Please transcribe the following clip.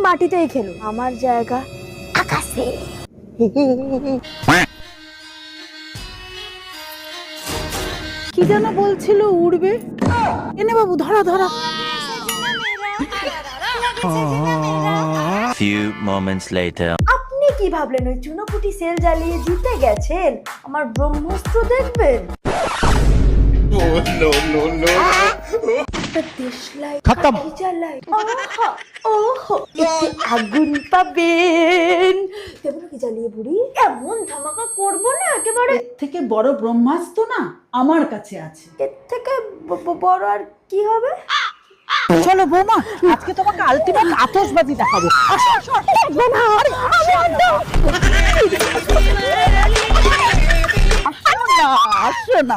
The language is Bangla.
মাটিতেই খেলো, আমার জায়গা আকাশে। কি যেন বলছিল উড়বে। এনে বাবু ধরা ধরা। Few moments later. আপনি কি ভাবলেন ওই চুনোপুটি সেল জ্বালিয়ে জিতে গেছেন? আমার ব্রহ্মাস্ত্র দেখবেন? খতম। আগুন পাবেন দেবো নাকি জ্বালিয়ে বুড়ি? এমন ধামাকা করবো না একেবারে। এর থেকে বড় ব্রহ্মাস্ত্র না আমার কাছে আছে। এর থেকে বড় আর কি হবে? চলো বৌমা, আজকে তোমাকে আলটিমেট আতশবাজি দেখাবো। আসো, আসো, আসো না, আসো না।